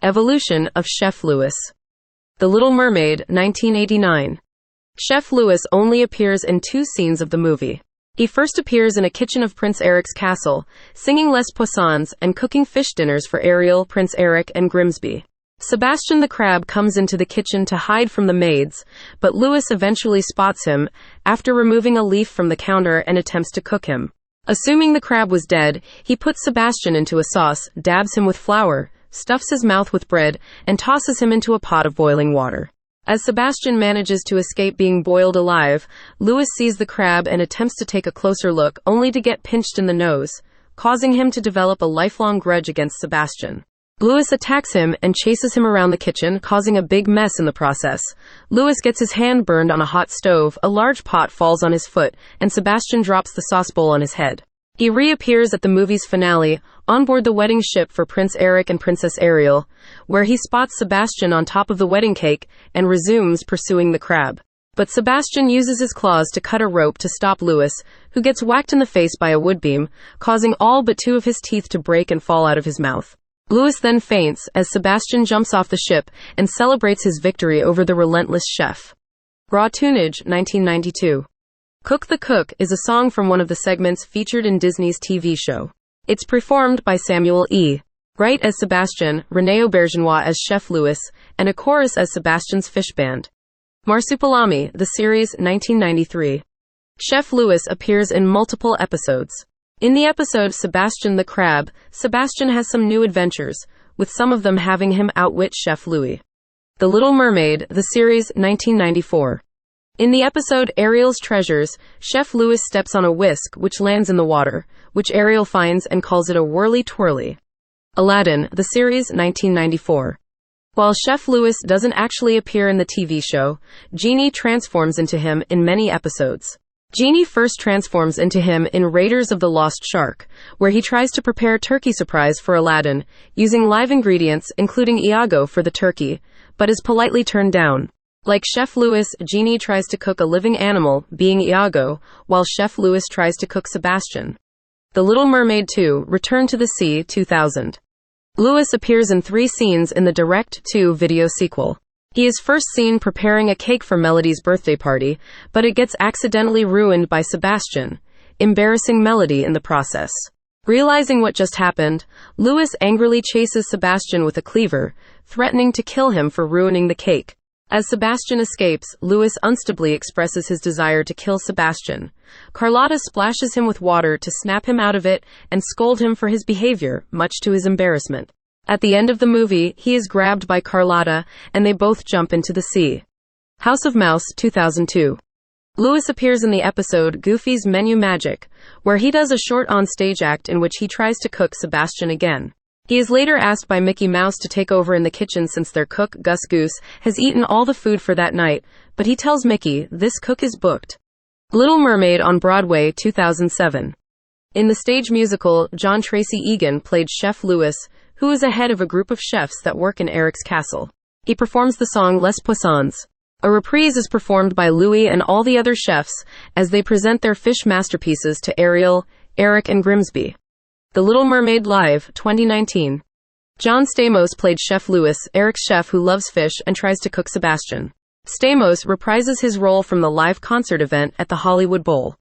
Evolution of Chef Louis. The Little Mermaid, 1989. Chef Louis only appears in 2 scenes of the movie. He first appears in a kitchen of Prince Eric's castle, singing Les Poissons and cooking fish dinners for Ariel, Prince Eric, and Grimsby. Sebastian the crab comes into the kitchen to hide from the maids, but Louis eventually spots him after removing a leaf from the counter and attempts to cook him. Assuming the crab was dead, he puts Sebastian into a sauce, dabs him with flour, stuffs his mouth with bread, and tosses him into a pot of boiling water. As Sebastian manages to escape being boiled alive, Louis sees the crab and attempts to take a closer look, only to get pinched in the nose, causing him to develop a lifelong grudge against Sebastian. Louis attacks him and chases him around the kitchen, causing a big mess in the process. Louis gets his hand burned on a hot stove, a large pot falls on his foot, and Sebastian drops the sauce bowl on his head. He reappears at the movie's finale, on board the wedding ship for Prince Eric and Princess Ariel, where he spots Sebastian on top of the wedding cake and resumes pursuing the crab. But Sebastian uses his claws to cut a rope to stop Louis, who gets whacked in the face by a wood beam, causing all but 2 of his teeth to break and fall out of his mouth. Louis then faints as Sebastian jumps off the ship and celebrates his victory over the relentless chef. Raw Toonage, 1992. Cook the Cook is a song from one of the segments featured in Disney's TV show. It's performed by Samuel E. Wright as Sebastian, René Aubergenois as Chef Louis, and a chorus as Sebastian's fish band. Marsupilami, the series, 1993. Chef Louis appears in multiple episodes. In the episode Sebastian the Crab, Sebastian has some new adventures, with some of them having him outwit Chef Louis. The Little Mermaid, the series, 1994. In the episode Ariel's Treasures, Chef Louis steps on a whisk which lands in the water, which Ariel finds and calls it a whirly-twirly. Aladdin, the series, 1994. While Chef Louis doesn't actually appear in the TV show, Genie transforms into him in many episodes. Genie first transforms into him in Raiders of the Lost Shark, where he tries to prepare turkey surprise for Aladdin, using live ingredients including Iago for the turkey, but is politely turned down. Like Chef Louis, Genie tries to cook a living animal, being Iago, while Chef Louis tries to cook Sebastian. The Little Mermaid 2, Return to the Sea, 2000. Louis appears in 3 scenes in the Direct-to video sequel. He is first seen preparing a cake for Melody's birthday party, but it gets accidentally ruined by Sebastian, embarrassing Melody in the process. Realizing what just happened, Louis angrily chases Sebastian with a cleaver, threatening to kill him for ruining the cake. As Sebastian escapes, Louis unstably expresses his desire to kill Sebastian. Carlotta splashes him with water to snap him out of it and scold him for his behavior, much to his embarrassment. At the end of the movie, he is grabbed by Carlotta, and they both jump into the sea. House of Mouse, 2002. Louis appears in the episode Goofy's Menu Magic, where he does a short on-stage act in which he tries to cook Sebastian again. He is later asked by Mickey Mouse to take over in the kitchen since their cook, Gus Goose, has eaten all the food for that night, but he tells Mickey, this cook is booked. Little Mermaid on Broadway, 2007. In the stage musical, John Tracy Egan played Chef Louis, who is a head of a group of chefs that work in Eric's castle. He performs the song Les Poissons. A reprise is performed by Louie and all the other chefs as they present their fish masterpieces to Ariel, Eric, and Grimsby. The Little Mermaid Live, 2019. John Stamos played Chef Louis, Eric's chef who loves fish and tries to cook Sebastian. Stamos reprises his role from the live concert event at the Hollywood Bowl.